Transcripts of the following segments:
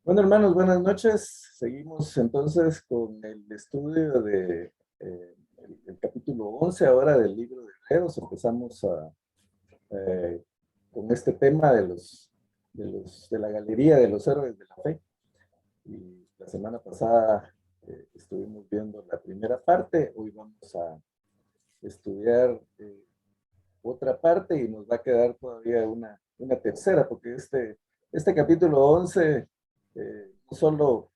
Bueno, hermanos, buenas noches. Seguimos entonces con el estudio de el capítulo 11 ahora del libro de Hebreos. Empezamos con este tema de la galería de los héroes de la fe. Y la semana pasada estuvimos viendo la primera parte. Hoy vamos a estudiar otra parte y nos va a quedar todavía una tercera, porque este capítulo 11 no solo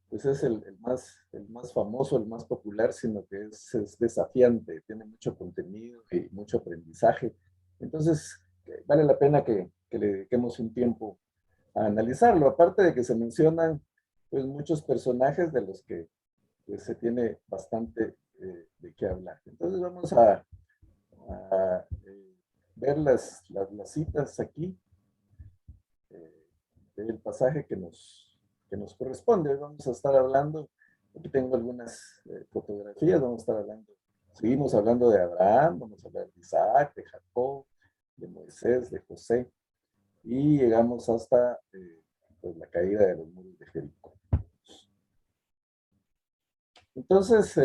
pues es el más famoso, el más popular, sino que es desafiante, tiene mucho contenido y mucho aprendizaje. Entonces, vale la pena que le dediquemos un tiempo a analizarlo, aparte de que se mencionan pues muchos personajes de los que pues, se tiene bastante de qué hablar. Entonces vamos a ver las citas aquí del pasaje que nos corresponde. Hoy vamos a estar hablando, aquí tengo algunas fotografías, vamos a estar hablando, seguimos hablando de Abraham, vamos a hablar de Isaac, de Jacob, de Moisés, de José, y llegamos hasta pues, la caída de los muros de Jericó. Entonces,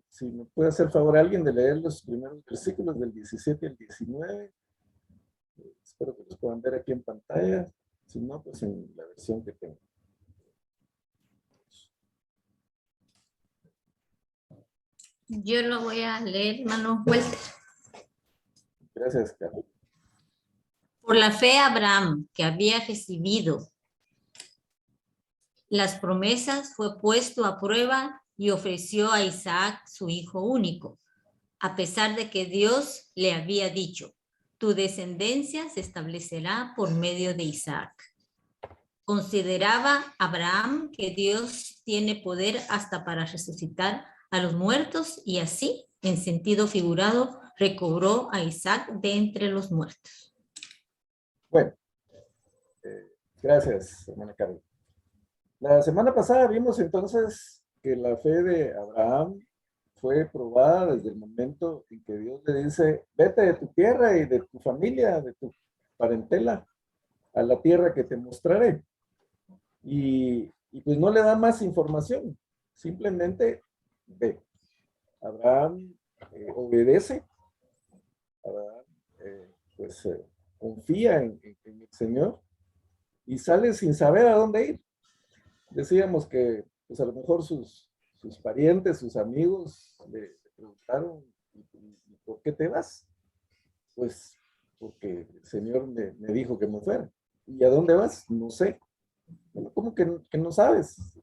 si me puede hacer favor alguien de leer los primeros versículos del 17 al 19, espero que los puedan ver aquí en pantalla. Si no, pues en la versión que tengo. Yo lo voy a leer, hermano Walter. Gracias, Carlos. Por la fe Abraham, que había recibido las promesas, fue puesto a prueba y ofreció a Isaac su hijo único, a pesar de que Dios le había dicho, tu descendencia se establecerá por medio de Isaac. Consideraba Abraham que Dios tiene poder hasta para resucitar a los muertos y así, en sentido figurado, recobró a Isaac de entre los muertos. Bueno, gracias, hermana Carlos. La semana pasada vimos entonces que la fe de Abraham fue probada desde el momento en que Dios le dice, vete de tu tierra y de tu familia, de tu parentela, a la tierra que te mostraré. Y pues no le da más información, simplemente ve. Abraham obedece, Abraham pues confía en el Señor y sale sin saber a dónde ir. Decíamos que pues a lo mejor sus parientes, sus amigos le preguntaron, ¿y por qué te vas? Pues porque el Señor me dijo que me fuera. ¿Y a dónde vas? No sé. Bueno, ¿cómo que no sabes?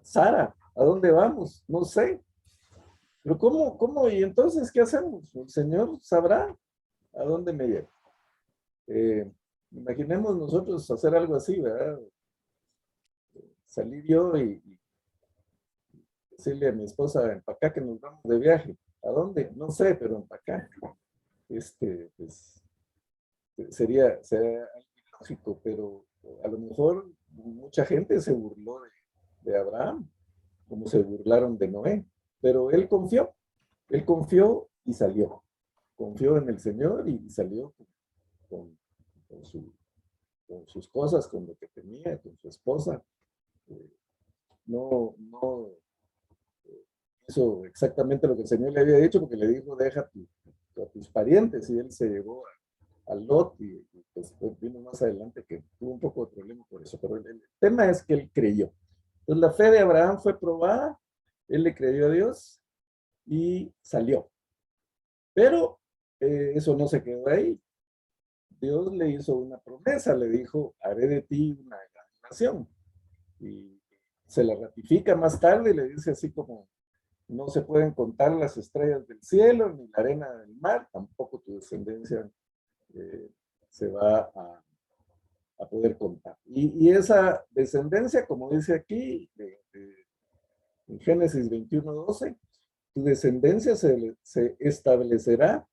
Sara, ¿a dónde vamos? No sé. Pero ¿cómo? ¿Y entonces qué hacemos? El Señor sabrá a dónde me lleva. Imaginemos nosotros hacer algo así, ¿verdad? Salir yo y decirle a mi esposa, empacá que nos vamos de viaje. ¿A dónde? No sé, pero empacá. Pues, sería algo ilógico, pero a lo mejor mucha gente se burló de Abraham, como se burlaron de Noé, pero él confió y salió. Confió en el Señor y salió con, con su, con sus cosas, con lo que tenía, con su esposa. Eh, no hizo exactamente lo que el Señor le había dicho, porque le dijo, deja a tus parientes, y él se llevó a Lot, y pues vino más adelante que tuvo un poco de problema por eso, pero el tema es que él creyó. Entonces la fe de Abraham fue probada, él le creyó a Dios y salió. Pero eso no se quedó ahí. Dios le hizo una promesa, le dijo, haré de ti una gran nación. Y se la ratifica más tarde y le dice así como, no se pueden contar las estrellas del cielo ni la arena del mar, tampoco tu descendencia eh, se va a poder contar. Y esa descendencia, como dice aquí, en Génesis 21:12, tu descendencia se establecerá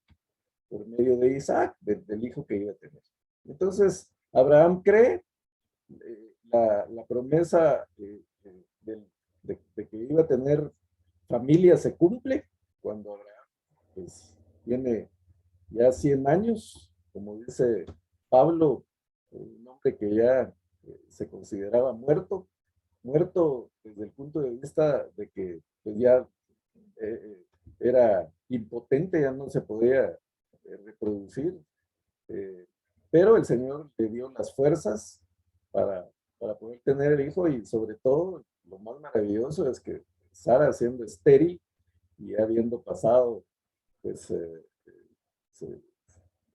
por medio de Isaac, del hijo que iba a tener. Entonces, Abraham cree, la promesa de que iba a tener familia se cumple cuando Abraham pues, tiene ya 100 años, como dice Pablo, un hombre que ya se consideraba muerto desde el punto de vista de que pues ya era impotente, ya no se podía reproducir, pero el Señor le dio las fuerzas para, para poder tener el hijo, y sobre todo lo más maravilloso es que Sara, siendo estéril y habiendo pasado pues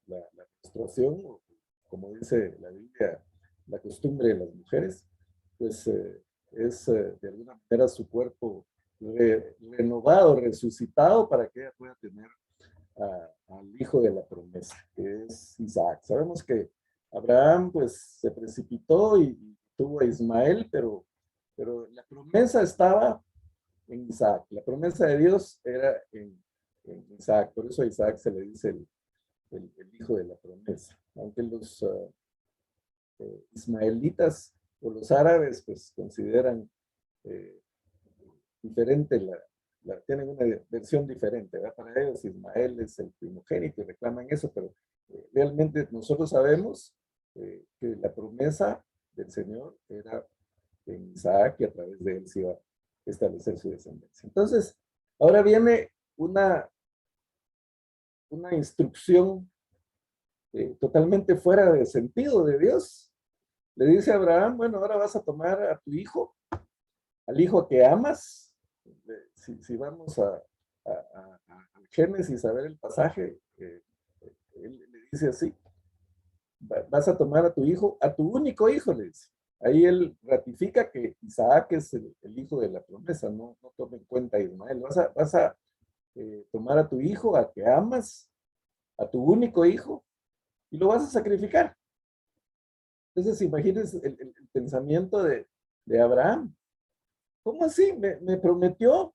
la menstruación, como dice la Biblia, la costumbre de las mujeres, pues es de alguna manera su cuerpo renovado, resucitado, para que ella pueda tener al hijo de la promesa, que es Isaac. Sabemos que Abraham pues se precipitó y tuvo a Ismael, pero la promesa estaba en Isaac. La promesa de Dios era en Isaac. Por eso a Isaac se le dice el hijo de la promesa. Aunque los ismaelitas o los árabes pues consideran eh, diferente tienen una versión diferente, ¿verdad? Para ellos Ismael es el primogénito y reclaman eso, pero realmente nosotros sabemos que la promesa del Señor era en Isaac, y a través de él se iba a establecer su descendencia. Entonces, ahora viene una instrucción totalmente fuera de sentido de Dios. Le dice a Abraham, bueno, ahora vas a tomar a tu hijo, al hijo que amas. Si vamos a Génesis a ver el pasaje, él le dice así, vas a tomar a tu hijo, a tu único hijo, le dice. Ahí él ratifica que Isaac es el hijo de la promesa, no toma en cuenta a Ismael. Vas a tomar a tu hijo, al que amas, a tu único hijo, y lo vas a sacrificar. Entonces, imagínense el pensamiento de Abraham. ¿Cómo así? Me prometió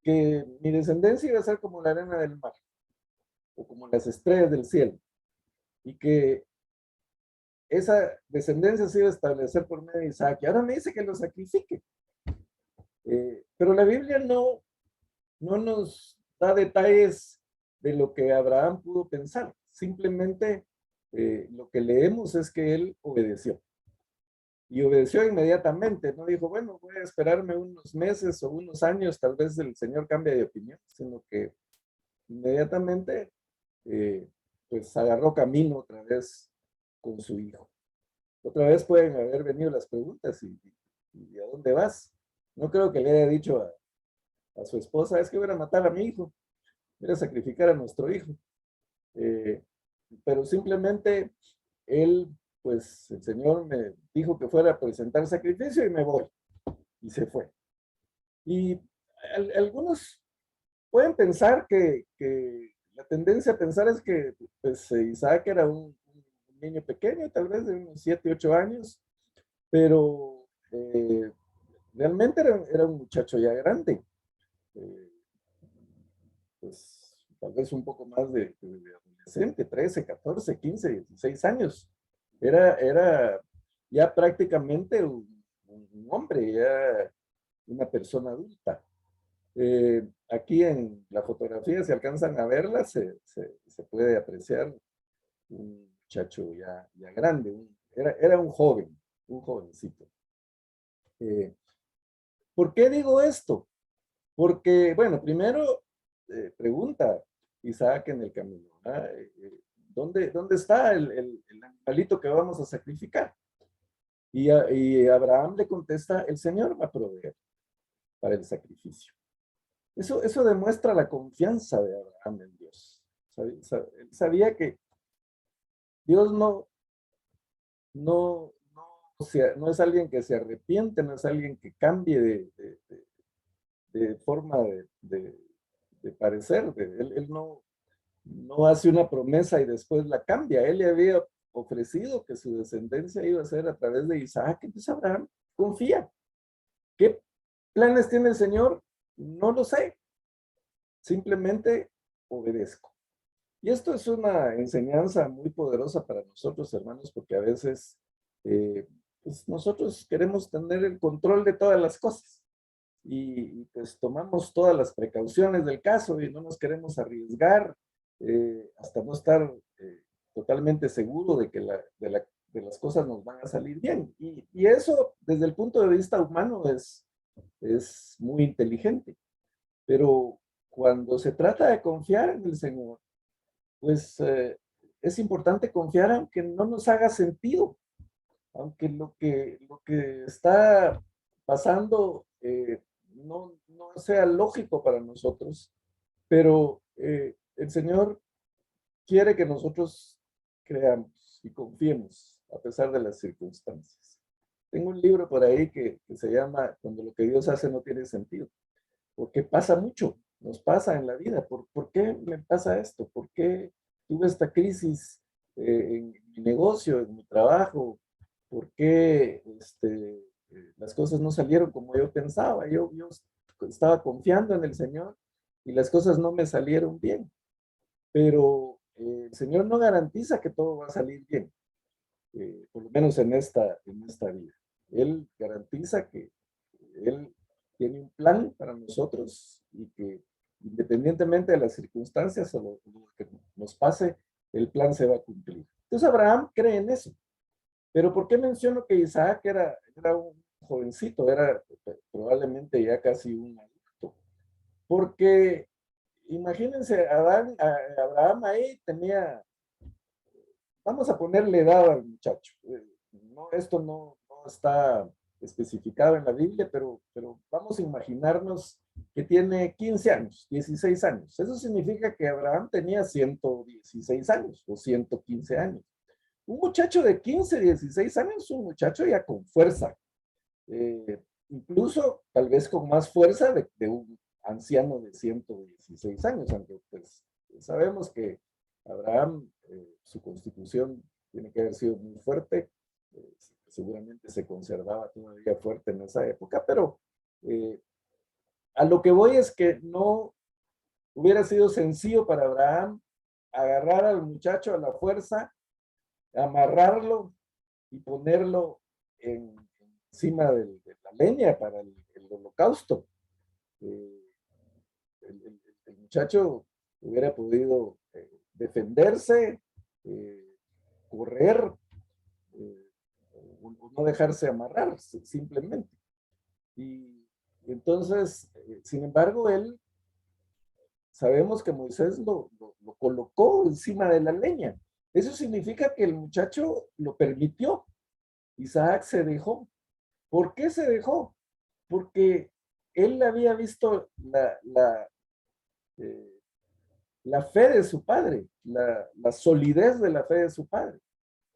que mi descendencia iba a ser como la arena del mar, o como las estrellas del cielo, y que esa descendencia se iba a establecer por medio de Isaac, y ahora me dice que lo sacrifique. Pero la Biblia no nos da detalles de lo que Abraham pudo pensar. Simplemente lo que leemos es que él obedeció. Y obedeció inmediatamente. No dijo, bueno, voy a esperarme unos meses o unos años, tal vez el Señor cambie de opinión, sino que inmediatamente pues agarró camino otra vez con su hijo. Otra vez pueden haber venido las preguntas, ¿y a dónde vas? No creo que le haya dicho a su esposa, es que voy a matar a mi hijo, voy a sacrificar a nuestro hijo. Pero simplemente él, pues el Señor me dijo que fuera a presentar sacrificio y me voy. Y se fue. Y algunos pueden pensar que la tendencia a pensar es que pues, Isaac era un niño pequeño, tal vez de unos 7, 8 años, pero realmente era un muchacho ya grande. Pues tal vez un poco más de adolescente, 13, 14, 15, 16 años. Era ya prácticamente un hombre, ya una persona adulta. Aquí en la fotografía, si alcanzan a verla, se puede apreciar un muchacho ya grande, era un joven, un jovencito. ¿Por qué digo esto? Porque, bueno, primero pregunta Isaac en el camino, ¿dónde está el animalito que vamos a sacrificar? Y Abraham le contesta, el Señor va a proveer para el sacrificio. Eso demuestra la confianza de Abraham en Dios. Él sabía que Dios no es alguien que se arrepiente, no es alguien que cambie de forma de parecer. Él no hace una promesa y después la cambia. Él le había ofrecido que su descendencia iba a ser a través de Isaac. Entonces Abraham confía. ¿Qué planes tiene el Señor? No lo sé. Simplemente obedezco. Y esto es una enseñanza muy poderosa para nosotros, hermanos, porque a veces pues nosotros queremos tener el control de todas las cosas. Y pues tomamos todas las precauciones del caso y no nos queremos arriesgar hasta no estar totalmente seguro de de las cosas nos van a salir bien. Y eso, desde el punto de vista humano, es muy inteligente. Pero cuando se trata de confiar en el Señor, pues es importante confiar aunque no nos haga sentido, aunque lo que está pasando no sea lógico para nosotros, pero el Señor quiere que nosotros creamos y confiemos a pesar de las circunstancias. Tengo un libro por ahí que se llama Cuando lo que Dios hace no tiene sentido, porque pasa mucho, nos pasa en la vida. ¿Por qué me pasa esto? ¿Por qué tuve esta crisis en mi negocio, en mi trabajo? ¿Por qué las cosas no salieron como yo pensaba? Yo estaba confiando en el Señor y las cosas no me salieron bien. Pero el Señor no garantiza que todo va a salir bien, por lo menos en esta vida. Él garantiza que Él tiene un plan para nosotros y que independientemente de las circunstancias o lo que nos pase, el plan se va a cumplir. Entonces Abraham cree en eso. Pero ¿por qué menciono que Isaac era un jovencito? Era probablemente ya casi un adulto. Porque imagínense, Abraham ahí tenía, vamos a ponerle edad al muchacho. Esto no está especificado en la Biblia, pero vamos a imaginarnos que tiene 15 años, 16 años. Eso significa que Abraham tenía 116 años o 115 años. Un muchacho de 15, 16 años, un muchacho ya con fuerza, incluso tal vez con más fuerza de un anciano de 116 años, aunque pues sabemos que Abraham, su constitución tiene que haber sido muy fuerte, seguramente se conservaba todavía fuerte en esa época, pero a lo que voy es que no hubiera sido sencillo para Abraham agarrar al muchacho a la fuerza, amarrarlo y ponerlo encima de la leña para el holocausto. Eh, el muchacho hubiera podido defenderse, correr, o no dejarse amarrar simplemente. Y entonces, sin embargo, sabemos que Moisés lo colocó encima de la leña. Eso significa que el muchacho lo permitió. Isaac se dejó. ¿Por qué se dejó? Porque él había visto la fe de su padre, la solidez de la fe de su padre.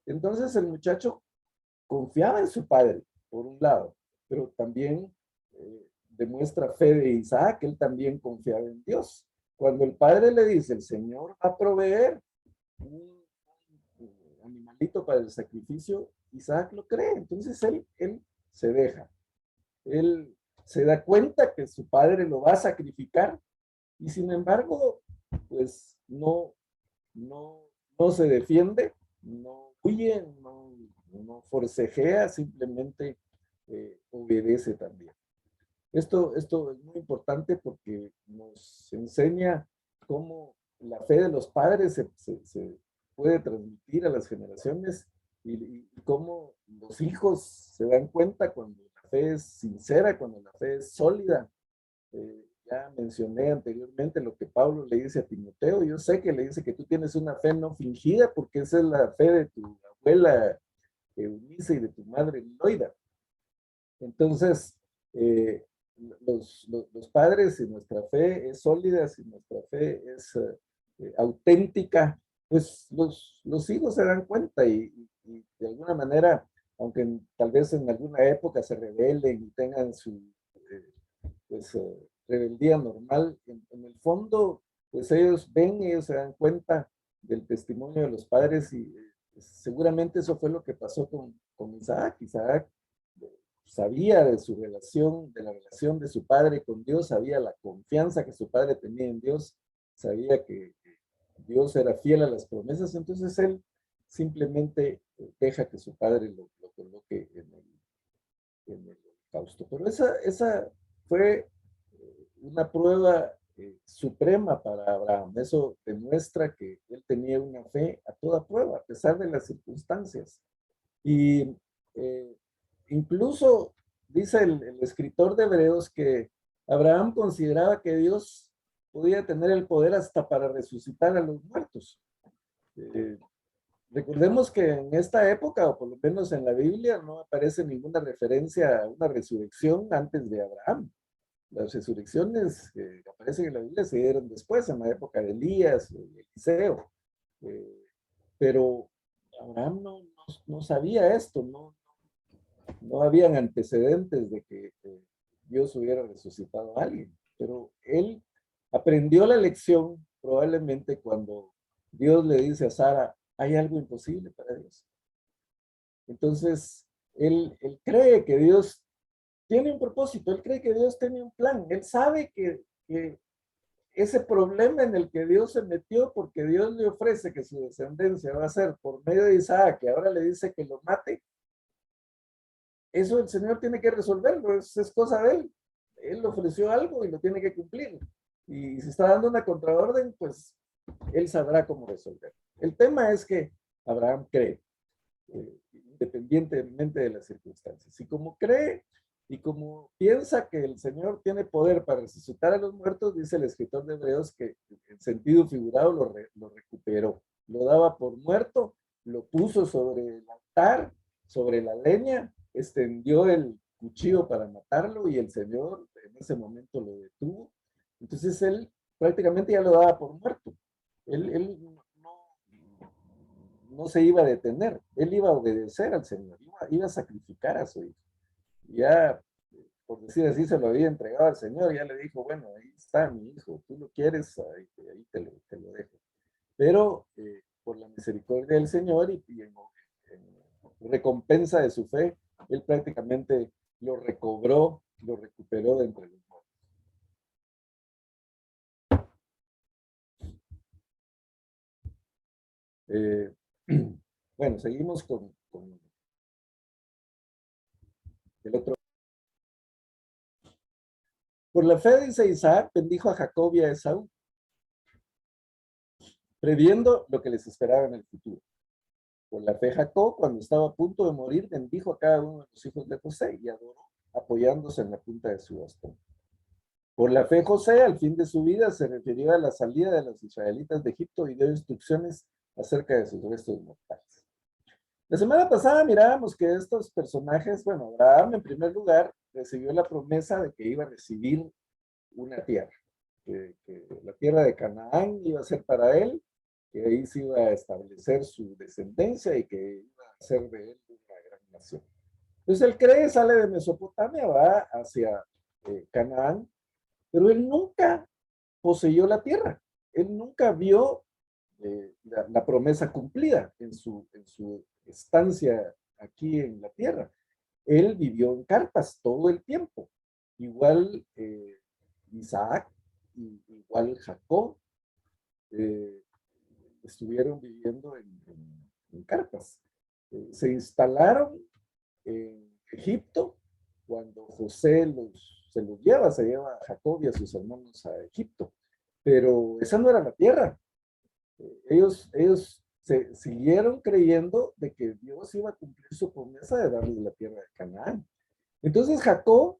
Entonces el muchacho confiaba en su padre, por un lado, pero también demuestra fe de Isaac, él también confiaba en Dios. Cuando el padre le dice, el Señor va a proveer un animalito para el sacrificio, Isaac lo cree. Entonces él se deja. Él se da cuenta que su padre lo va a sacrificar y sin embargo, pues no se defiende, no huye, no forcejea, simplemente obedece también. Esto es muy importante porque nos enseña cómo la fe de los padres se puede transmitir a las generaciones y cómo los hijos se dan cuenta cuando la fe es sincera, cuando la fe es sólida. Ya mencioné anteriormente lo que Pablo le dice a Timoteo. Yo sé que le dice que tú tienes una fe no fingida porque esa es la fe de tu abuela Eunice y de tu madre Loida. Entonces, los padres, si nuestra fe es sólida, si nuestra fe es auténtica, pues los hijos se dan cuenta y de alguna manera, aunque tal vez en alguna época se rebelen y tengan su pues, rebeldía normal, en el fondo, pues ellos ven, ellos se dan cuenta del testimonio de los padres y seguramente eso fue lo que pasó con Isaac. Isaac sabía de su relación, de la relación de su padre con Dios, sabía la confianza que su padre tenía en Dios, sabía que Dios era fiel a las promesas, entonces él simplemente deja que su padre lo coloque en el holocausto. Pero esa fue una prueba suprema para Abraham. Eso demuestra que él tenía una fe a toda prueba, a pesar de las circunstancias. Y eh, incluso dice el escritor de Hebreos que Abraham consideraba que Dios podía tener el poder hasta para resucitar a los muertos. Eh, Recordemos que en esta época, o por lo menos en la Biblia, no aparece ninguna referencia a una resurrección antes de Abraham. Las resurrecciones que aparecen en la Biblia se dieron después, en la época de Elías, Eliseo. Eh, pero Abraham no sabía esto, no habían antecedentes de que Dios hubiera resucitado a alguien. Pero él aprendió la lección probablemente cuando Dios le dice a Sara, hay algo imposible para Dios. Entonces, él cree que Dios tiene un propósito, él cree que Dios tiene un plan, él sabe que ese problema en el que Dios se metió, porque Dios le ofrece que su descendencia va a ser por medio de Isaac, que ahora le dice que lo mate, eso el Señor tiene que resolverlo, es cosa de él. Él ofreció algo y lo tiene que cumplir. Y si está dando una contraorden, pues él sabrá cómo resolver. El tema es que Abraham cree, independientemente de las circunstancias. Y como cree y como piensa que el Señor tiene poder para resucitar a los muertos, dice el escritor de Hebreos que en sentido figurado lo recuperó. Lo daba por muerto, lo puso sobre el altar, sobre la leña, extendió el cuchillo para matarlo y el Señor en ese momento lo detuvo. Entonces él prácticamente ya lo daba por muerto. Él no se iba a detener, él iba a obedecer al Señor, iba a sacrificar a su hijo. Ya, por decir así, se lo había entregado al Señor, ya le dijo, bueno, ahí está mi hijo, tú lo quieres, ahí te lo dejo. Pero por la misericordia del Señor y en recompensa de su fe, él prácticamente lo recobró, lo recuperó de entre los muertos. Bueno, seguimos con el otro. Por la fe, dice Isaac, bendijo a Jacob y a Esaú, previendo lo que les esperaba en el futuro. Por la fe, Jacob, cuando estaba a punto de morir, bendijo a cada uno de los hijos de José y adoró, apoyándose en la punta de su bastón. Por la fe, José, al fin de su vida, se refirió a la salida de los israelitas de Egipto y dio instrucciones acerca de sus restos mortales. La semana pasada mirábamos que estos personajes, bueno, Abraham en primer lugar recibió la promesa de que iba a recibir una tierra, que la tierra de Canaán iba a ser para él, que ahí se iba a establecer su descendencia y que iba a ser de él una gran nación. Entonces él cree, sale de Mesopotamia, va hacia Canaán, pero él nunca poseyó la tierra, él nunca vio la promesa cumplida en su estancia aquí en la tierra. Él vivió en carpas todo el tiempo, igual Isaac, igual Jacob, eh, estuvieron viviendo en carpas. Se instalaron en Egipto cuando José se los lleva, se lleva a Jacob y a sus hermanos a Egipto. Pero esa no era la tierra. Ellos se siguieron creyendo de que Dios iba a cumplir su promesa de darles la tierra de Canaán. Entonces Jacob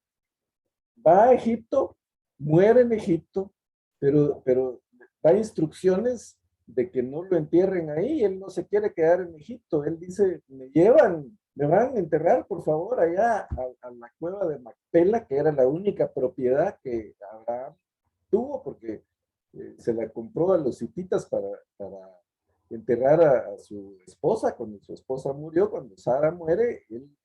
va a Egipto, muere en Egipto, pero da instrucciones de que no lo entierren ahí, él no se quiere quedar en Egipto, él dice, me van a enterrar por favor allá a la cueva de Macpela, que era la única propiedad que Abraham tuvo, porque se la compró a los hititas para enterrar a su esposa, cuando su esposa murió, cuando Sara muere, él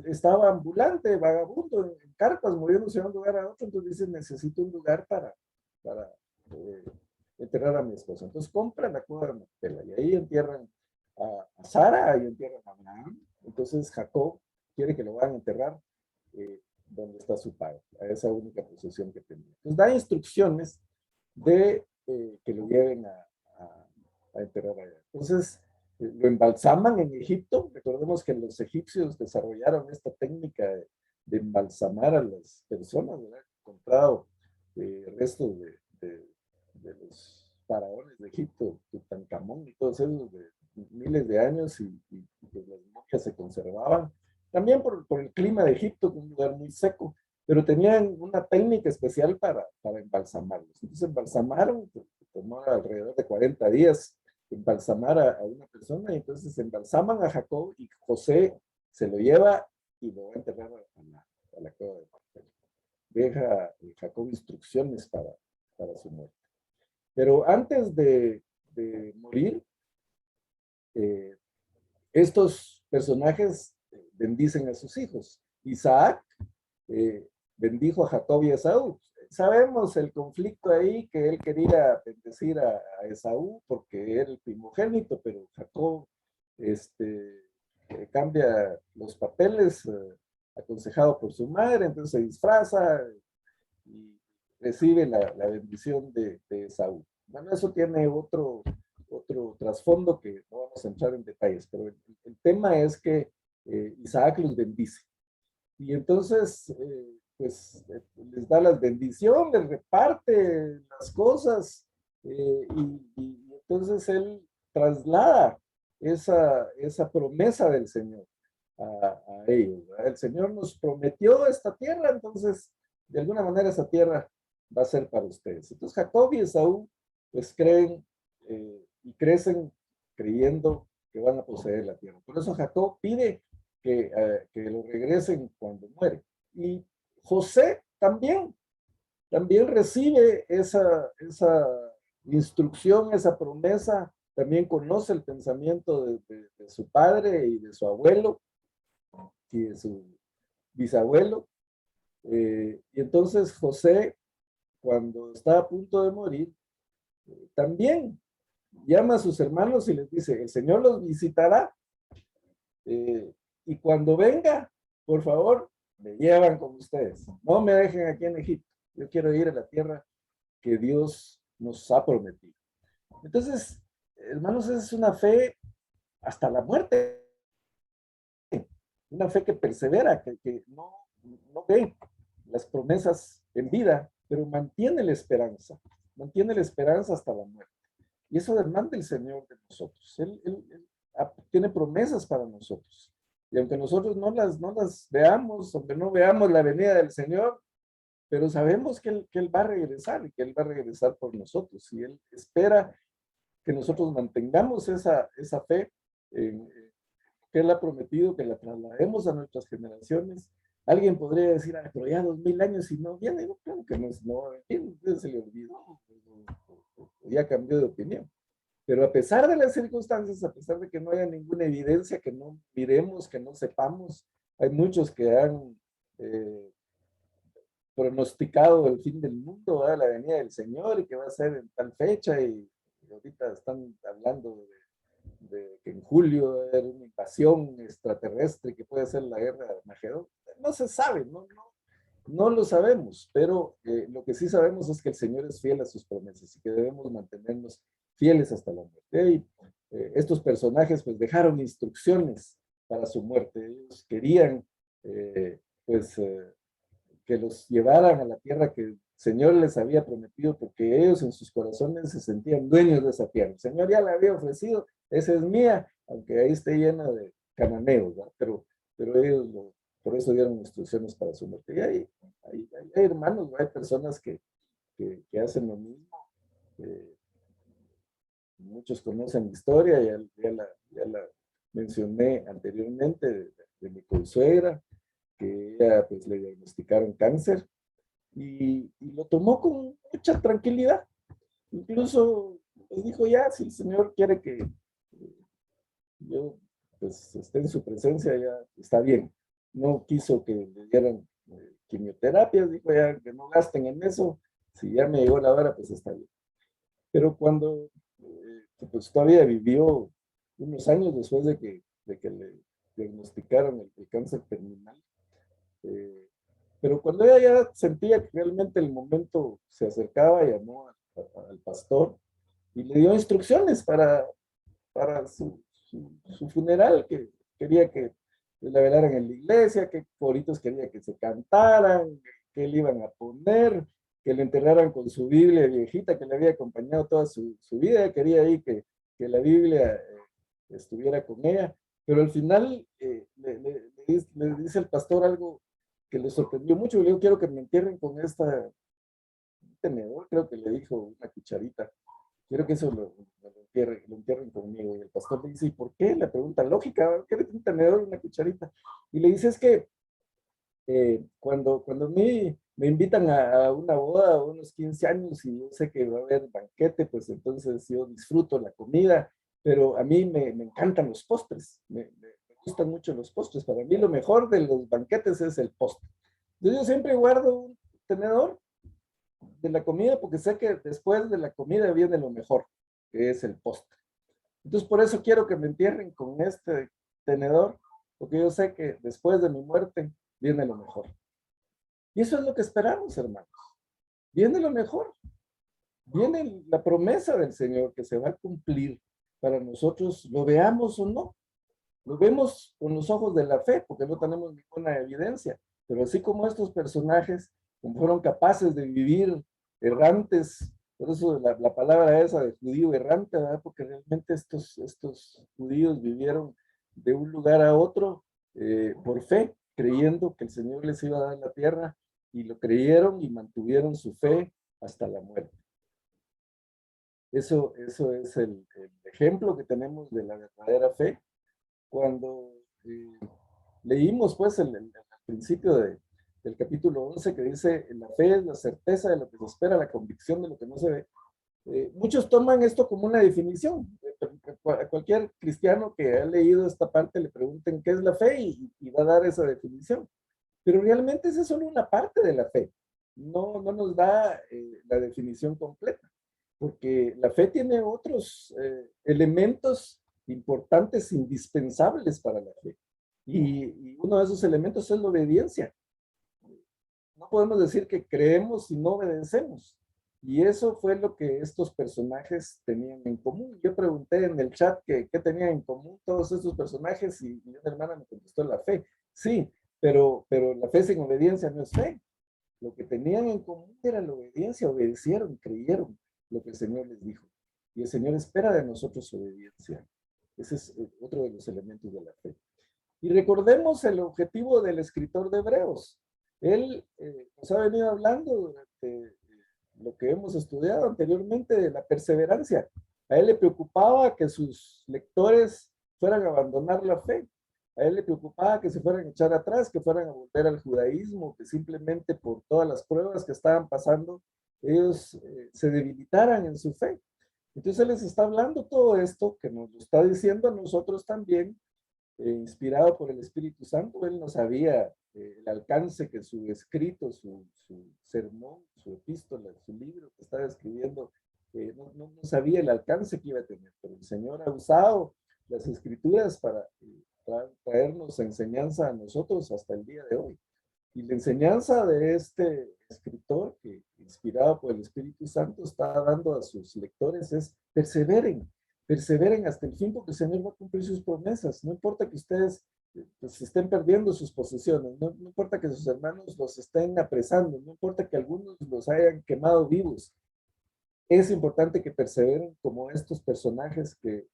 estaba ambulante, vagabundo, en carpas, moviéndose de un lugar a otro, entonces dice, necesito un lugar para enterrar a mi esposa. Entonces compra la cueva de Macpela y ahí entierran a Sara, ahí entierran a Abraham. Entonces Jacob quiere que lo van a enterrar donde está su padre, a esa única posesión que tenía. Entonces da instrucciones de que lo lleven a enterrar allá. Entonces, lo embalsaman en Egipto. Recordemos que los egipcios desarrollaron esta técnica de embalsamar a las personas, ¿verdad? Encontrado restos de los faraones de Egipto, Tutankamón y todos esos, miles de años y pues las momias se conservaban. También por el clima de Egipto, que es un lugar muy seco, pero tenían una técnica especial para embalsamarlos. Entonces embalsamaron, tomó alrededor de 40 días embalsamar a una persona, y entonces embalsaman a Jacob y José se lo lleva y lo va a enterrar a la cueva de Macpela. Deja Jacob instrucciones para su muerte. Pero antes de morir, eh, estos personajes bendicen a sus hijos. Isaac bendijo a Jacob y a Esaú. Sabemos el conflicto ahí, que él quería bendecir a Esaú porque era el primogénito, pero Jacob cambia los papeles, aconsejado por su madre, entonces se disfraza y recibe la bendición de Esaú. Bueno, eso tiene otro trasfondo que no vamos a entrar en detalles, pero el tema es que Isaac los bendice. Y entonces, les da las bendiciones, les reparte las cosas, y entonces él traslada esa promesa del Señor a ellos, ¿verdad? El Señor nos prometió esta tierra, entonces, de alguna manera esa tierra va a ser para ustedes. Entonces, Jacob y Esaú, pues creen y crecen creyendo que van a poseer la tierra. Por eso Jacob pide que lo regresen cuando muere. Y José también recibe esa instrucción, esa promesa, también conoce el pensamiento de su padre y de su abuelo y de su bisabuelo. Y entonces José, cuando está a punto de morir, también llama a sus hermanos y les dice, el Señor los visitará, y cuando venga, por favor, me llevan con ustedes. No me dejen aquí en Egipto. Yo quiero ir a la tierra que Dios nos ha prometido. Entonces, hermanos, es una fe hasta la muerte. Una fe que persevera, que no ve las promesas en vida, pero mantiene la esperanza. Mantiene la esperanza hasta la muerte. Y eso demanda el Señor de nosotros. Él tiene promesas para nosotros. Y aunque nosotros no las veamos, aunque no veamos la venida del Señor, pero sabemos que él va a regresar y que Él va a regresar por nosotros. Y Él espera que nosotros mantengamos esa fe que Él ha prometido, que la traslademos a nuestras generaciones. Alguien podría decir, pero ya 2000 años y no viene. No, claro que no, se le olvidó, ya cambió de opinión. Pero a pesar de las circunstancias, a pesar de que no haya ninguna evidencia, que no miremos, que no sepamos, hay muchos que han pronosticado el fin del mundo, ¿verdad? La venida del Señor, y que va a ser en tal fecha, y ahorita están hablando de que en julio va a haber una invasión extraterrestre que puede ser la guerra de Armagedón. No se sabe, no lo sabemos, pero lo que sí sabemos es que el Señor es fiel a sus promesas y que debemos mantenernos fieles hasta la muerte. Y estos personajes pues dejaron instrucciones para su muerte. Ellos querían que los llevaran a la tierra que el Señor les había prometido, porque ellos en sus corazones se sentían dueños de esa tierra. El Señor ya la había ofrecido, esa es mía, aunque ahí esté llena de cananeos, ¿verdad? Pero ellos por eso dieron instrucciones para su muerte. Y hay hermanos, hay personas que hacen lo mismo. Muchos conocen mi historia, ya la mencioné anteriormente, de mi consuegra, que ella pues le diagnosticaron cáncer y lo tomó con mucha tranquilidad. Incluso pues dijo, ya, si el Señor quiere que yo pues esté en su presencia, ya está bien. No quiso que le dieran quimioterapias, dijo ya que no gasten en eso, si ya me llegó la hora, pues está bien. Pero cuando pues todavía vivió unos años después de que le diagnosticaron el cáncer terminal, pero cuando ella ya sentía que realmente el momento se acercaba, llamó al pastor y le dio instrucciones para su funeral, que quería que la velaran en la iglesia, qué coritos quería que se cantaran, qué le iban a poner, que le enterraran con su Biblia viejita que le había acompañado toda su vida. Quería ahí que la Biblia estuviera con ella. Pero al final le dice el pastor algo que le sorprendió mucho. Le digo, quiero que me entierren con tenedor, creo que le dijo, una cucharita. Quiero que eso lo entierren conmigo. Y el pastor le dice, ¿y por qué? La pregunta lógica, ¿qué es un tenedor y una cucharita? Y le dice, es que cuando a mí me invitan a una boda, a unos 15 años, y yo sé que va a haber banquete, pues entonces yo disfruto la comida, pero a mí me encantan los postres, me gustan mucho los postres. Para mí lo mejor de los banquetes es el postre. Entonces yo siempre guardo un tenedor de la comida porque sé que después de la comida viene lo mejor, que es el postre. Entonces por eso quiero que me entierren con este tenedor, porque yo sé que después de mi muerte viene lo mejor. Y eso es lo que esperamos, hermanos. Viene lo mejor. Viene la promesa del Señor que se va a cumplir para nosotros, lo veamos o no. Lo vemos con los ojos de la fe, porque no tenemos ninguna evidencia. Pero así como estos personajes, como fueron capaces de vivir errantes, por eso la palabra esa de judío errante, ¿verdad? Porque realmente estos judíos vivieron de un lugar a otro por fe, creyendo que el Señor les iba a dar la tierra, y lo creyeron y mantuvieron su fe hasta la muerte. Eso es el ejemplo que tenemos de la verdadera fe. Cuando leímos pues al principio del capítulo 11 que dice, la fe es la certeza de lo que se espera, la convicción de lo que no se ve. Muchos toman esto como una definición. A cualquier cristiano que ha leído esta parte le pregunten qué es la fe y va a dar esa definición. Pero realmente esa es solo una parte de la fe. No nos da la definición completa, porque la fe tiene otros elementos importantes, indispensables para la fe. Y uno de esos elementos es la obediencia. No podemos decir que creemos si no obedecemos. Y eso fue lo que estos personajes tenían en común. Yo pregunté en el chat qué tenían en común todos estos personajes y una hermana me contestó la fe. Sí, pero la fe sin obediencia no es fe. Lo que tenían en común era la obediencia, obedecieron, creyeron lo que el Señor les dijo. Y el Señor espera de nosotros obediencia. Ese es otro de los elementos de la fe. Y recordemos el objetivo del escritor de Hebreos. Él nos ha venido hablando durante lo que hemos estudiado anteriormente de la perseverancia. A él le preocupaba que sus lectores fueran a abandonar la fe. A él le preocupaba que se fueran a echar atrás, que fueran a volver al judaísmo, que simplemente por todas las pruebas que estaban pasando, ellos se debilitaran en su fe. Entonces él les está hablando todo esto, que nos lo está diciendo a nosotros también, inspirado por el Espíritu Santo. Él no sabía el alcance que su escrito, su sermón, su epístola, su libro que estaba escribiendo, no sabía el alcance que iba a tener, pero el Señor ha usado las escrituras para traernos enseñanza a nosotros hasta el día de hoy. Y la enseñanza de este escritor, que inspirado por el Espíritu Santo está dando a sus lectores, es perseveren hasta el fin, porque el Señor va a cumplir sus promesas. No importa que ustedes pues, estén perdiendo sus posesiones, no importa que sus hermanos los estén apresando, no importa que algunos los hayan quemado vivos. Es importante que perseveren como estos personajes que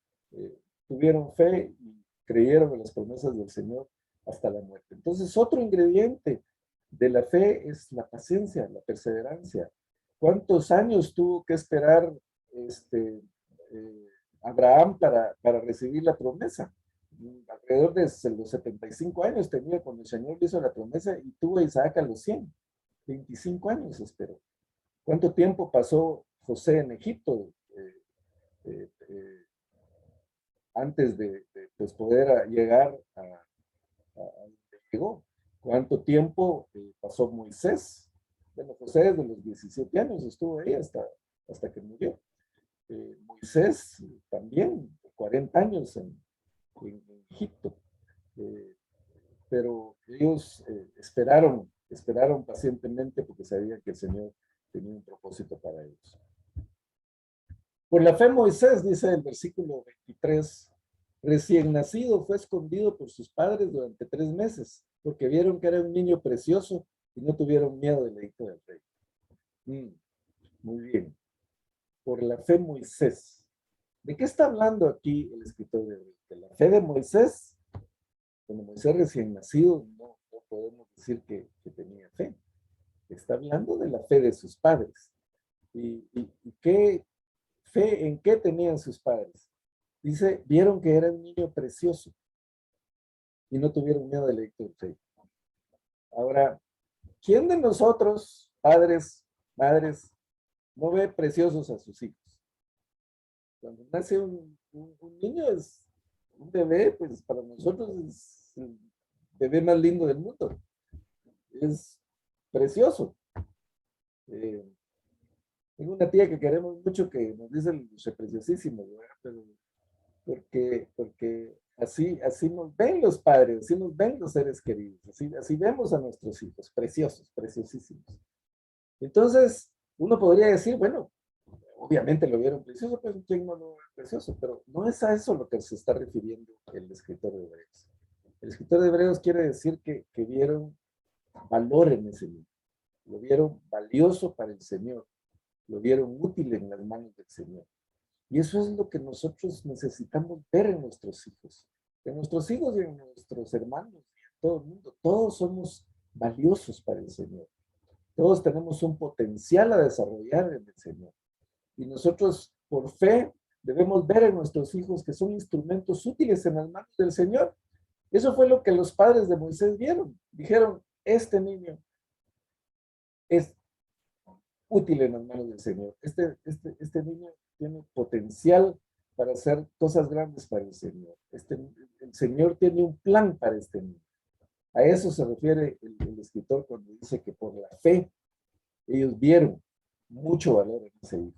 tuvieron fe y creyeron en las promesas del Señor hasta la muerte. Entonces, otro ingrediente de la fe es la paciencia, la perseverancia. ¿Cuántos años tuvo que esperar Abraham para recibir la promesa? Alrededor de los 75 años tenía cuando el Señor hizo la promesa, y tuvo a Isaac a los 100. 25 años esperó. ¿Cuánto tiempo pasó José en Egipto antes de pues, poder llegar a donde llegó? ¿Cuánto tiempo pasó Moisés? Bueno, José desde los 17 años estuvo ahí hasta que murió. Moisés también, 40 años en Egipto. Pero ellos esperaron pacientemente porque sabían que el Señor tenía un propósito para ellos. Por la fe Moisés, dice el versículo 23, recién nacido fue escondido por sus padres durante 3 meses, porque vieron que era un niño precioso y no tuvieron miedo del edicto del rey. Muy bien. Por la fe Moisés. ¿De qué está hablando aquí el escritor de Hebreos? De la fe de Moisés. Cuando Moisés recién nacido, no podemos decir que tenía fe. Está hablando de la fe de sus padres. ¿Y qué fe en qué tenían sus padres? Dice, vieron que era un niño precioso y no tuvieron miedo del electo de fe. Ahora, ¿quién de nosotros, padres, madres, no ve preciosos a sus hijos? Cuando nace un niño, es un bebé, pues para nosotros es el bebé más lindo del mundo. Es precioso. Eh, Tengo una tía que queremos mucho que nos dice el preciosísimo, ¿verdad? Pero porque así nos ven los padres, así nos ven los seres queridos, así vemos a nuestros hijos, preciosos, preciosísimos. Entonces, uno podría decir, bueno, obviamente lo vieron precioso, pues ¿quién no lo ve precioso? Pero no es a eso lo que se está refiriendo el escritor de Hebreos. El escritor de Hebreos quiere decir que vieron valor en ese niño, lo vieron valioso para el Señor, lo vieron útil en las manos del Señor. Y eso es lo que nosotros necesitamos ver en nuestros hijos. En nuestros hijos y en nuestros hermanos y en todo el mundo. Todos somos valiosos para el Señor. Todos tenemos un potencial a desarrollar en el Señor. Y nosotros, por fe, debemos ver en nuestros hijos que son instrumentos útiles en las manos del Señor. Eso fue lo que los padres de Moisés vieron. Dijeron, este niño es útil en las manos del Señor. Este niño tiene potencial para hacer cosas grandes para el Señor. El Señor tiene un plan para este niño. A eso se refiere el escritor cuando dice que por la fe ellos vieron mucho valor en ese hijo.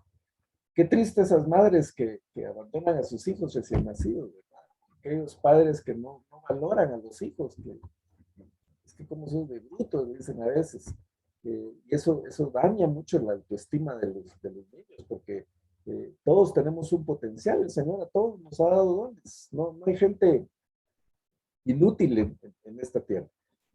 Qué triste esas madres que abandonan a sus hijos recién nacidos, ¿verdad? Aquellos padres que no valoran a los hijos, es que como son de brutos, dicen a veces. Y eso daña mucho la autoestima de los niños, porque todos tenemos un potencial, el Señor a todos nos ha dado dones, no hay gente inútil en esta tierra,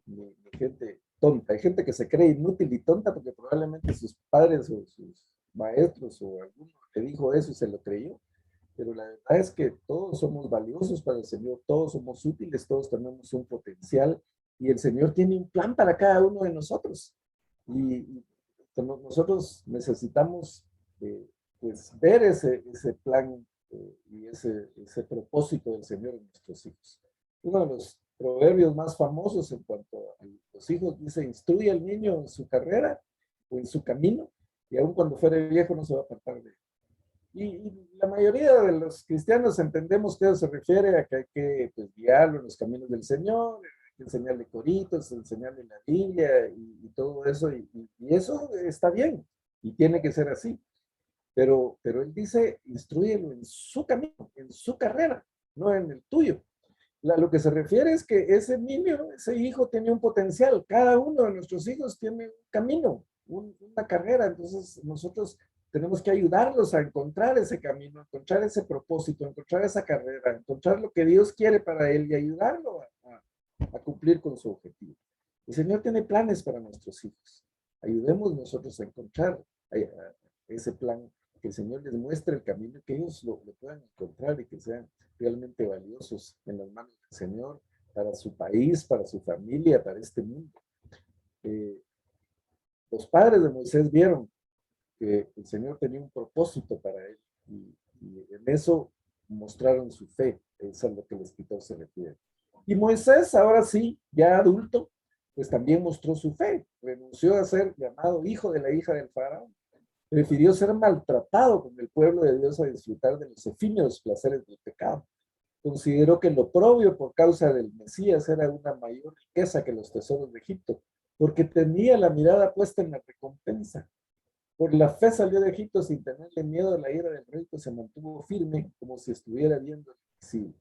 ni gente tonta, hay gente que se cree inútil y tonta porque probablemente sus padres o sus maestros o alguno le dijo eso y se lo creyó, pero la verdad es que todos somos valiosos para el Señor, todos somos útiles, todos tenemos un potencial y el Señor tiene un plan para cada uno de nosotros. Y nosotros necesitamos pues ver ese plan y ese propósito del Señor en nuestros hijos. Uno de los proverbios más famosos en cuanto a los hijos dice, instruye al niño en su carrera o en su camino y aun cuando fuere viejo no se va a apartar de él. Y la mayoría de los cristianos entendemos que eso se refiere a que hay que pues, guiarlo en los caminos del Señor, enseñarle coritos, enseñarle la Biblia y todo eso, y eso está bien, y tiene que ser así. Pero él dice, instrúyelo en su camino, en su carrera, no en el tuyo. Lo que se refiere es que ese niño, ese hijo tiene un potencial, cada uno de nuestros hijos tiene un camino, una carrera, entonces nosotros tenemos que ayudarlos a encontrar ese camino, encontrar ese propósito, encontrar esa carrera, encontrar lo que Dios quiere para él y ayudarlo a cumplir con su objetivo. El Señor tiene planes para nuestros hijos. Ayudemos nosotros a encontrar ese plan, que el Señor les muestre el camino, que ellos lo puedan encontrar y que sean realmente valiosos en las manos del Señor, para su país, para su familia, para este mundo. Los padres de Moisés vieron que el Señor tenía un propósito para él y en eso mostraron su fe. Eso es a lo que el escritor se refiere. Y Moisés, ahora sí, ya adulto, pues también mostró su fe. Renunció a ser llamado hijo de la hija del faraón. Prefirió ser maltratado con el pueblo de Dios a disfrutar de los efímeros placeres del pecado. Consideró que lo propio por causa del Mesías era una mayor riqueza que los tesoros de Egipto, porque tenía la mirada puesta en la recompensa. Por la fe salió de Egipto sin tenerle miedo a la ira del rey, que se mantuvo firme como si estuviera viendo el exilio.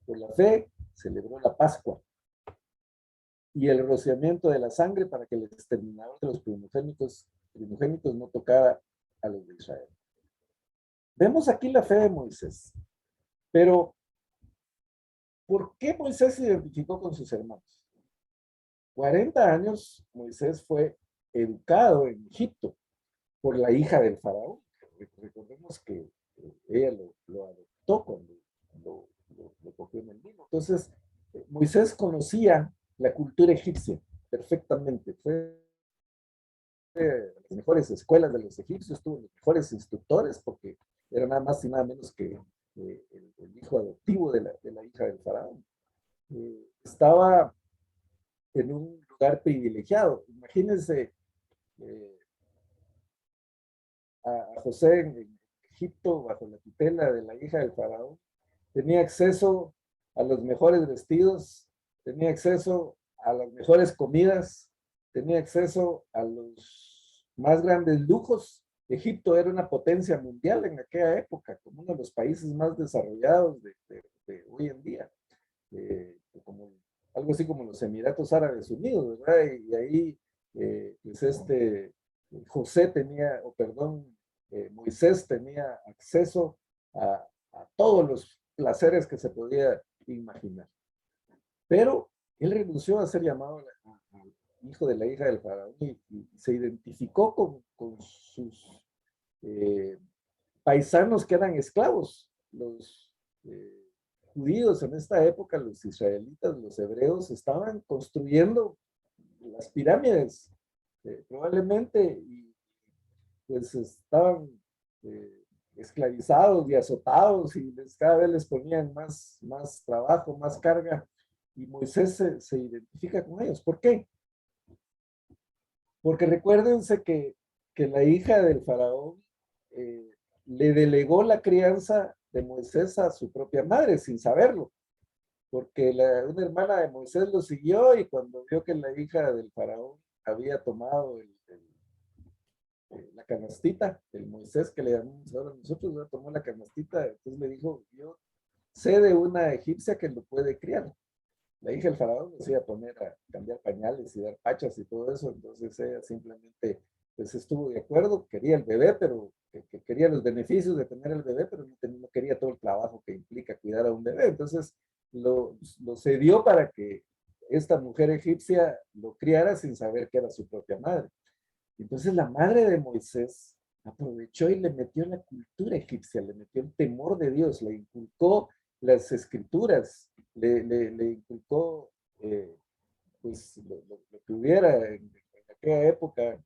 Por la fe celebró la Pascua y el rociamiento de la sangre para que el exterminador de los primogénitos no tocara a los de Israel. Vemos aquí la fe de Moisés, pero ¿por qué Moisés se identificó con sus hermanos? 40 años Moisés fue educado en Egipto por la hija del faraón. Recordemos que ella lo adoptó cuando lo cogió en el Nilo. Entonces, Moisés conocía la cultura egipcia perfectamente. Fue las mejores escuelas de los egipcios, tuvo los mejores instructores, porque era nada más y nada menos que el hijo adoptivo de la hija del faraón. Estaba en un lugar privilegiado. Imagínense a José en Egipto, bajo la tutela de la hija del faraón. Tenía acceso a los mejores vestidos, tenía acceso a las mejores comidas, tenía acceso a los más grandes lujos. Egipto era una potencia mundial en aquella época, como uno de los países más desarrollados de hoy en día. Como, algo así como los Emiratos Árabes Unidos, ¿verdad? Y ahí, pues José tenía, o perdón, Moisés tenía acceso a todos los placeres que se podía imaginar. Pero él renunció a ser llamado al hijo de la hija del faraón y se identificó con sus paisanos que eran esclavos, los judíos en esta época, los israelitas, los hebreos, estaban construyendo las pirámides, probablemente, y pues estaban esclavizados y azotados y cada vez les ponían más trabajo, más carga, y Moisés se identifica con ellos. ¿Por qué? Porque recuérdense que la hija del faraón le delegó la crianza de Moisés a su propia madre sin saberlo, porque una hermana de Moisés lo siguió y cuando vio que la hija del faraón había tomado la canastita, el Moisés que le llamamos ahora nosotros, ¿no? Tomó la canastita, entonces le dijo, yo sé de una egipcia que lo puede criar. La hija del faraón nos iba a poner a cambiar pañales y dar pachas y todo eso, entonces ella simplemente pues estuvo de acuerdo, quería el bebé, pero que quería los beneficios de tener el bebé, pero no quería todo el trabajo que implica cuidar a un bebé, entonces lo cedió para que esta mujer egipcia lo criara sin saber que era su propia madre. Entonces la madre de Moisés aprovechó y le metió la cultura egipcia, le metió el temor de Dios, le inculcó las escrituras, le inculcó pues lo que hubiera en aquella época.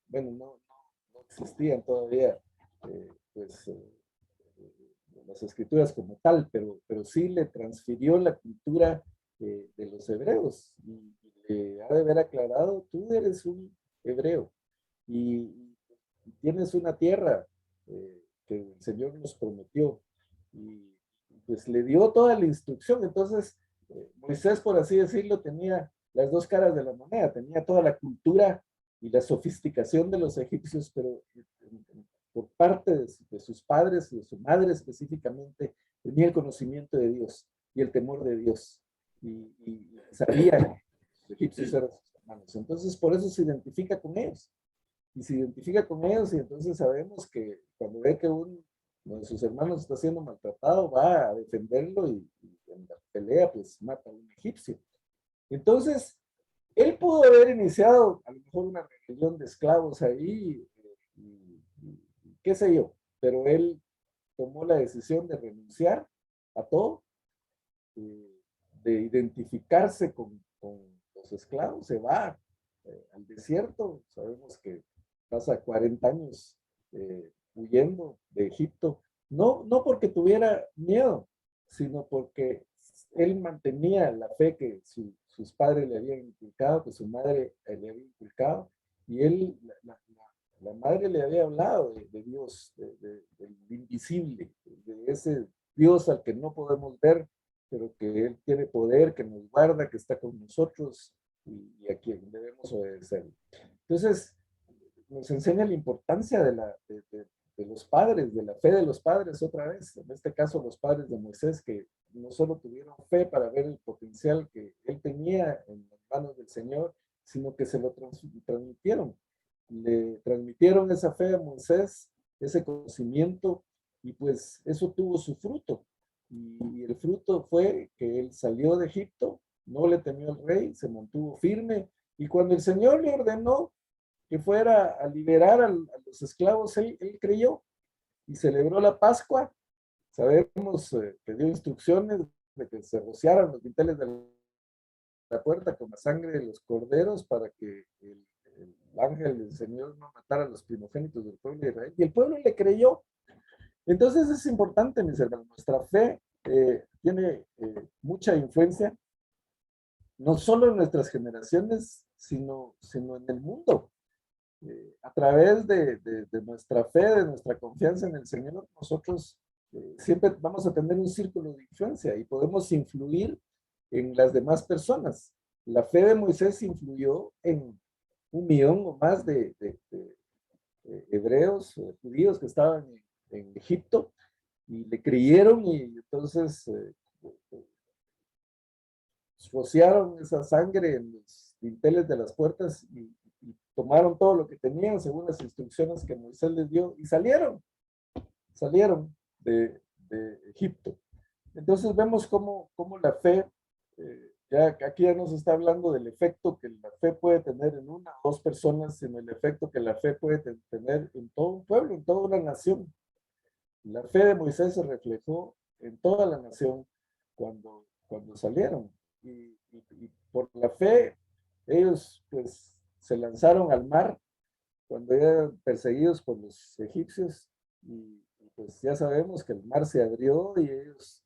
Bueno, no existían todavía pues las escrituras como tal, pero sí le transfirió la cultura de los hebreos y le ha de haber aclarado, tú eres un hebreo y tienes una tierra que el Señor nos prometió y pues le dio toda la instrucción. Entonces Moisés, por así decirlo, tenía las dos caras de la moneda, tenía toda la cultura y la sofisticación de los egipcios, pero por parte de sus padres y de su madre específicamente, tenía el conocimiento de Dios y el temor de Dios y sabía que los egipcios eran sus hermanos. Entonces, por eso se identifica con ellos. Y se identifica con ellos y entonces sabemos que cuando ve que uno de sus hermanos está siendo maltratado, va a defenderlo y en la pelea pues mata a un egipcio. Entonces, él pudo haber iniciado a lo mejor una rebelión de esclavos ahí, qué sé yo, pero él tomó la decisión de renunciar a todo, de identificarse con los esclavos, se va al desierto, sabemos que pasa 40 años huyendo de Egipto, no porque tuviera miedo, sino porque él mantenía la fe que sus padres le habían inculcado, que su madre le había inculcado, y él, la madre le había hablado de Dios, del invisible, de ese Dios al que no podemos ver, pero que Él tiene poder, que nos guarda, que está con nosotros y a quien debemos obedecer. Entonces, nos enseña la importancia de los padres, de la fe de los padres otra vez. En este caso, los padres de Moisés, que no solo tuvieron fe para ver el potencial que él tenía en las manos del Señor, sino que se lo transmitieron. Le transmitieron esa fe a Moisés, ese conocimiento, y pues eso tuvo su fruto. Y el fruto fue que él salió de Egipto, no le temió al rey, se mantuvo firme, y cuando el Señor le ordenó que fuera a liberar a los esclavos, él creyó. y celebró la Pascua. Sabemos que dio instrucciones de que se rociaran los dinteles de la puerta con la sangre de los corderos para que el ángel del Señor no matara a los primogénitos del pueblo de Israel. Y el pueblo le creyó. Entonces es importante, mis hermanos, nuestra fe tiene mucha influencia, no solo en nuestras generaciones, sino en el mundo. A través de nuestra fe, de nuestra confianza en el Señor, nosotros siempre vamos a tener un círculo de influencia y podemos influir en las demás personas. La fe de Moisés influyó en 1,000,000 o más de hebreos, judíos que estaban en Egipto y le creyeron y entonces rociaron esa sangre en los dinteles de las puertas y tomaron todo lo que tenían según las instrucciones que Moisés les dio y salieron de Egipto. Entonces vemos cómo la fe, ya aquí ya nos está hablando del efecto que la fe puede tener en una o dos personas, sino el efecto que la fe puede tener en todo un pueblo, en toda una nación. La fe de Moisés se reflejó en toda la nación cuando salieron. Y por la fe, ellos pues se lanzaron al mar cuando eran perseguidos por los egipcios y pues ya sabemos que el mar se abrió y ellos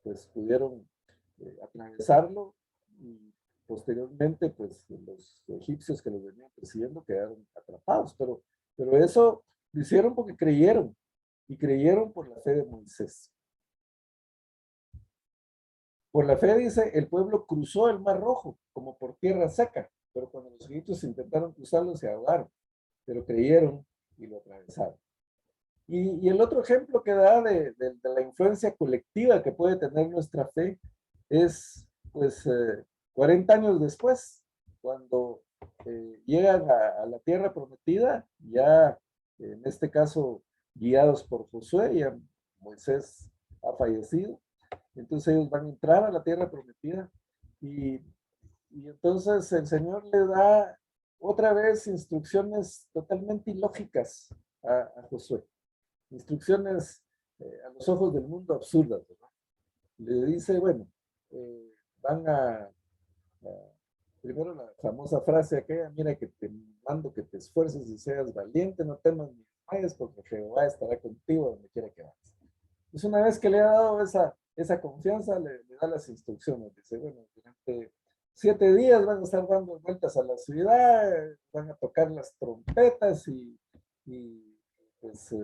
pues pudieron atravesarlo y posteriormente pues los egipcios que los venían persiguiendo quedaron atrapados, pero eso lo hicieron porque creyeron y creyeron por la fe de Moisés. Por la fe, dice, el pueblo cruzó el Mar Rojo como por tierra seca, pero cuando los egipcios intentaron cruzarlo se ahogaron, pero creyeron y lo atravesaron. Y el otro ejemplo que da de la influencia colectiva que puede tener nuestra fe es, pues, 40 años después, cuando llegan a la tierra prometida, ya en este caso guiados por Josué, ya Moisés ha fallecido, entonces ellos van a entrar a la tierra prometida y entonces el Señor le da otra vez instrucciones totalmente ilógicas a Josué. Instrucciones a los ojos del mundo absurdas, ¿verdad? Le dice, bueno, van primero la famosa frase aquella, mira que te mando que te esfuerces y seas valiente, no temas ni desmayes, porque Jehová estará contigo donde quiera que vayas. Pues una vez que le ha dado esa confianza, le da las instrucciones. Dice, bueno, durante 7 días van a estar dando vueltas a la ciudad, van a tocar las trompetas y pues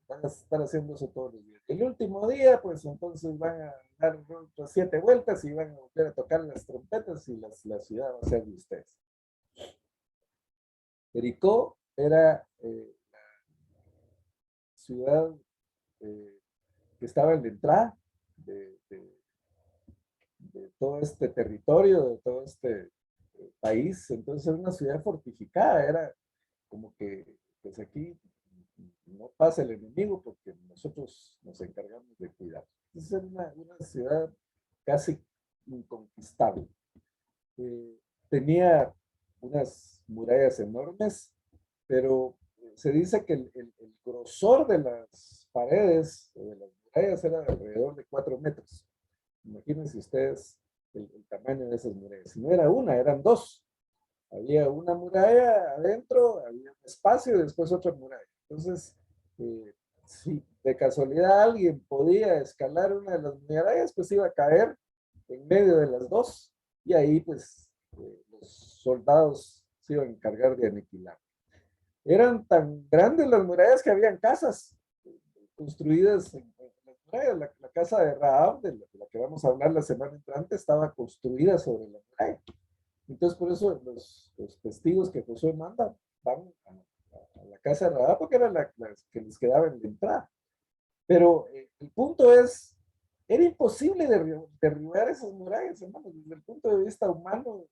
van a estar haciendo eso todos los días. El último día, pues entonces van a dar otras 7 vueltas y van a volver a tocar las trompetas y la ciudad va a ser de ustedes. Jericó era la ciudad que estaba en la entrada de todo este territorio, de todo este país. Entonces era una ciudad fortificada, era como que, pues aquí no pasa el enemigo porque nosotros nos encargamos de cuidar. Entonces era una ciudad casi inconquistable. Tenía unas murallas enormes, pero se dice que el grosor de las paredes o de las murallas era de alrededor de 4 metros. Imagínense ustedes el tamaño de esas murallas. Si no era una, eran 2. Había una muralla adentro, había un espacio y después otra muralla. Entonces, si de casualidad alguien podía escalar una de las murallas, pues iba a caer en medio de las 2 y ahí pues los soldados se iban a encargar de aniquilar. Eran tan grandes las murallas que habían casas construidas en las murallas. La casa de Rahab, de la que vamos a hablar la semana entrante, estaba construida sobre la muralla. Entonces, por eso los testigos que Josué manda van a la casa de Rahab porque era la que les quedaba en la entrada. Pero el punto es, era imposible derribar esas murallas, hermanos, desde el punto de vista humano.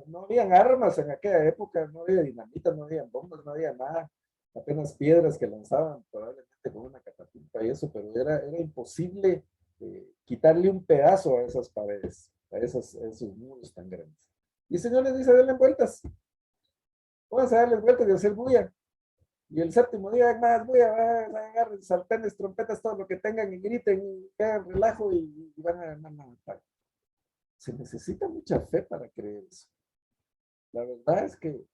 No habían armas en aquella época, no había dinamita, no había bombas, no había nada, apenas piedras que lanzaban probablemente con una catapulta y eso, pero era imposible quitarle un pedazo a esas paredes, a esos muros tan grandes. Y el Señor les dice, denle vueltas, pónganse a darles vueltas y hacer bulla. Y el séptimo día, más, voy a agarrar sartenes, trompetas, todo lo que tengan y griten y hagan relajo y van a matar. Se necesita mucha fe para creer eso. La verdad es que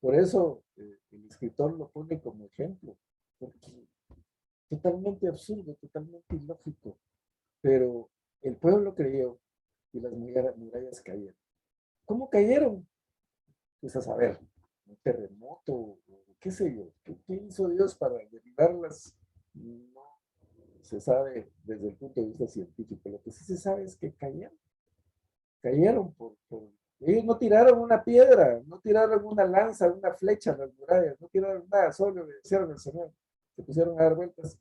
por eso el escritor lo pone como ejemplo, porque totalmente absurdo, totalmente ilógico, pero el pueblo creyó y las murallas cayeron. ¿Cómo cayeron? Pues a saber, un terremoto, qué sé yo, ¿qué hizo Dios para derribarlas? No se sabe desde el punto de vista científico. Lo que sí se sabe es que cayeron ellos no tiraron una piedra, no tiraron una lanza, una flecha a las murallas, no tiraron nada, solo obedecieron al Señor. Se pusieron a dar vueltas,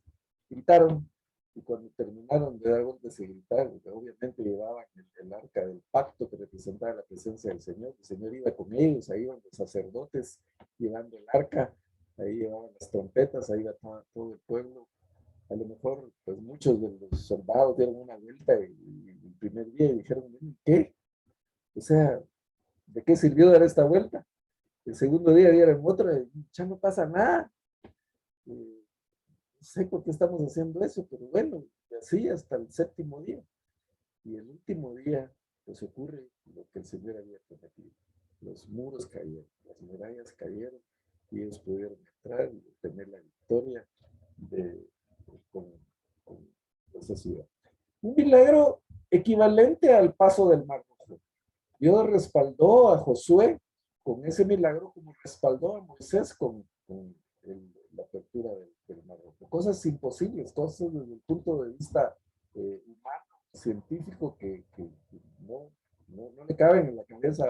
gritaron, y cuando terminaron de dar vueltas y gritar, obviamente llevaban el arca del pacto que representaba la presencia del Señor. El Señor iba con ellos, ahí iban los sacerdotes llevando el arca, ahí llevaban las trompetas, ahí iba todo el pueblo. A lo mejor, pues muchos de los soldados dieron una vuelta y el primer día y dijeron, ¿qué? O sea, ¿de qué sirvió dar esta vuelta? El segundo día dieron otra y ya no pasa nada. No sé por qué estamos haciendo eso, pero bueno, y así hasta el séptimo día. Y el último día, pues ocurre lo que el Señor había prometido. Los muros cayeron, las murallas cayeron y ellos pudieron entrar y obtener la victoria de, con, con esa ciudad. Un milagro equivalente al paso del Mar Rojo. Dios respaldó a Josué con ese milagro como respaldó a Moisés con la apertura del Mar Rojo. Cosas imposibles, cosas desde el punto de vista humano, científico, que no le caben en la cabeza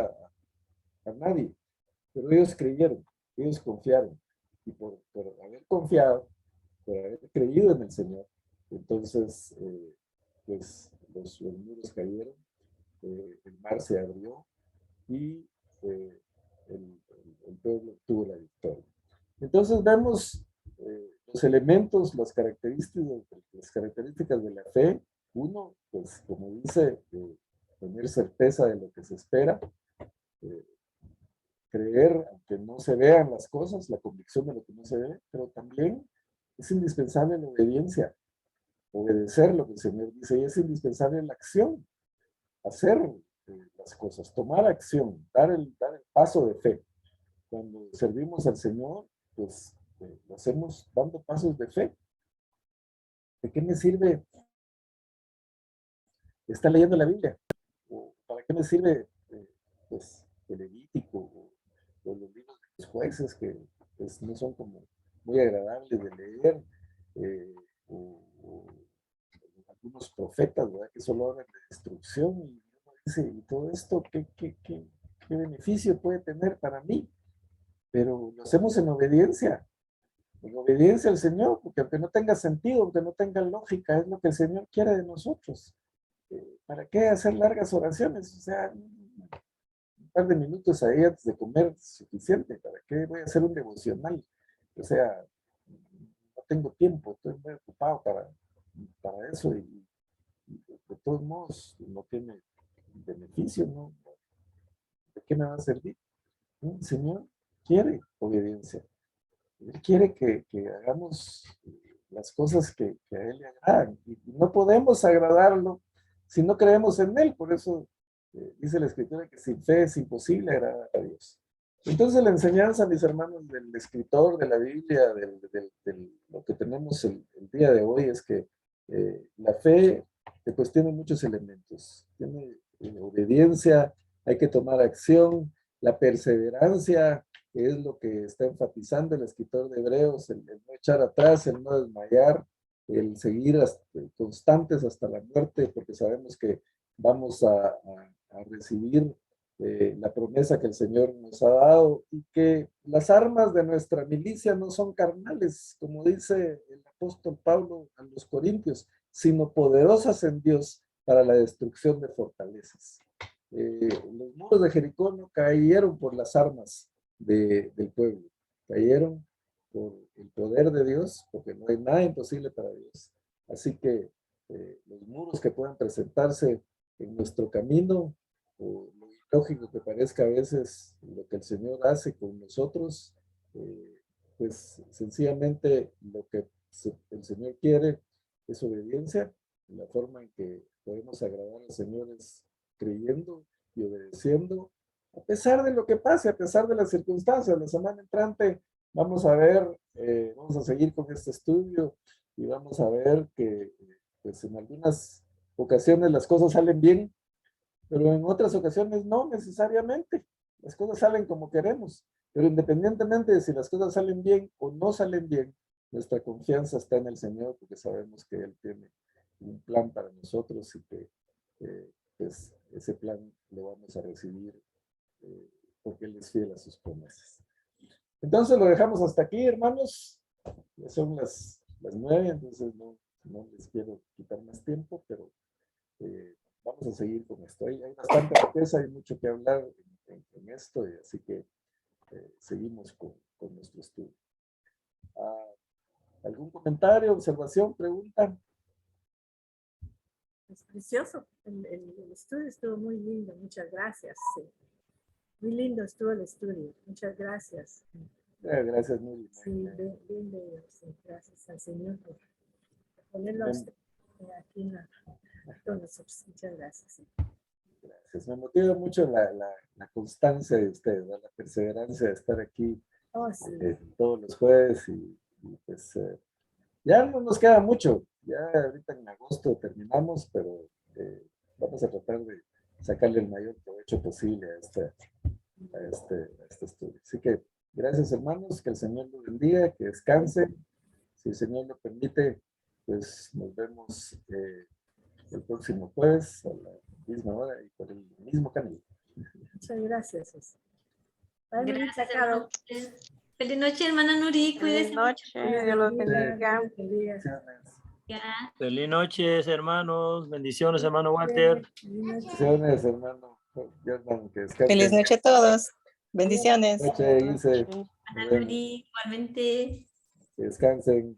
a nadie. Pero ellos creyeron, ellos confiaron. Y por haber confiado, por haber creído en el Señor, entonces, pues los muros cayeron, el mar se abrió y el pueblo tuvo la victoria. Entonces vemos los elementos, las características de la fe. Uno, pues como dice, tener certeza de lo que se espera, eh, creer aunque no se vean las cosas, la convicción de lo que no se ve, pero también es indispensable la obediencia, obedecer lo que el Señor dice, y es indispensable la acción, hacer las cosas, tomar acción, dar el paso de fe. Cuando servimos al Señor, pues lo hacemos dando pasos de fe. ¿De qué me sirve estar leyendo la Biblia? ¿O para qué me sirve pues, el Levítico o los libros de los jueces que pues, no son como muy agradables de leer? O algunos profetas, ¿verdad? Que solo hablan de destrucción y uno dice, ¿y todo esto qué beneficio puede tener para mí? Pero lo hacemos en obediencia al Señor, porque aunque no tenga sentido, aunque no tenga lógica, es lo que el Señor quiere de nosotros. ¿Para qué hacer largas oraciones? O sea, un par de minutos ahí antes de comer es suficiente. ¿Para qué voy a hacer un devocional? O sea, no tengo tiempo, estoy muy ocupado para eso y de todos modos no tiene beneficio, ¿no? ¿De qué me va a servir? El Señor quiere obediencia. Él quiere que hagamos las cosas que a Él le agradan. Y no podemos agradarlo si no creemos en Él. Por eso dice la Escritura que sin fe es imposible agradar a Dios. Entonces la enseñanza, mis hermanos, del escritor de la Biblia, lo que tenemos el día de hoy, es que la fe pues, tiene muchos elementos. Tiene obediencia, hay que tomar acción, la perseverancia, que es lo que está enfatizando el escritor de Hebreos, el no echar atrás, el no desmayar, el seguir constantes hasta la muerte, porque sabemos que vamos a recibir la promesa que el Señor nos ha dado y que las armas de nuestra milicia no son carnales, como dice el apóstol Pablo a los Corintios, sino poderosas en Dios para la destrucción de fortalezas. Los muros de Jericó no cayeron por las armas del pueblo, cayeron por el poder de Dios, porque no hay nada imposible para Dios. Así que los muros que puedan presentarse en nuestro camino, o lo ilógico que parezca a veces lo que el Señor hace con nosotros, pues sencillamente lo que el Señor quiere es obediencia. La forma en que podemos agradar al Señor es creyendo y obedeciendo, a pesar de lo que pase, a pesar de las circunstancias. La semana entrante vamos a ver, vamos a seguir con este estudio y vamos a ver que pues en algunas ocasiones las cosas salen bien, pero en otras ocasiones no necesariamente. Las cosas salen como queremos, pero independientemente de si las cosas salen bien o no salen bien, nuestra confianza está en el Señor porque sabemos que Él tiene un plan para nosotros y que pues ese plan lo vamos a recibir porque Él es fiel a sus promesas. Entonces lo dejamos hasta aquí, hermanos. Ya son las 9, entonces no les quiero quitar más tiempo, pero vamos a seguir con esto. Hay bastante riqueza, hay mucho que hablar en esto, y así que seguimos con nuestro estudio. ¿Algún comentario, observación, pregunta? Es precioso. El estudio estuvo muy lindo. Muchas gracias. Sí. Muy lindo estuvo el estudio. Muchas gracias. Gracias, muy Sí, bien bello. Sí, gracias al Señor por ponerlo aquí con nosotros. Muchas gracias. Sí. Gracias. Me motiva mucho la constancia de ustedes, la perseverancia de estar aquí Sí. todos los jueves y pues ya no nos queda mucho. Ya ahorita en agosto terminamos, pero vamos a tratar de sacarle el mayor provecho posible a este estudio. Así que gracias, hermanos, que el Señor los bendiga, que descansen. Si el Señor lo permite, pues nos vemos el próximo jueves a la misma hora y por el mismo canal. Muchas gracias. Gracias, hermano. Feliz noche, hermana Nuri. Cuídese. Feliz noche, Dios los bendiga. Feliz noches, hermanos. Bendiciones, hermano Walter. Bendiciones, hermano Jordan, que descansen. Feliz noche a todos. Bendiciones. Noche, Ilse. Hermana Nuri, igualmente. Que descansen.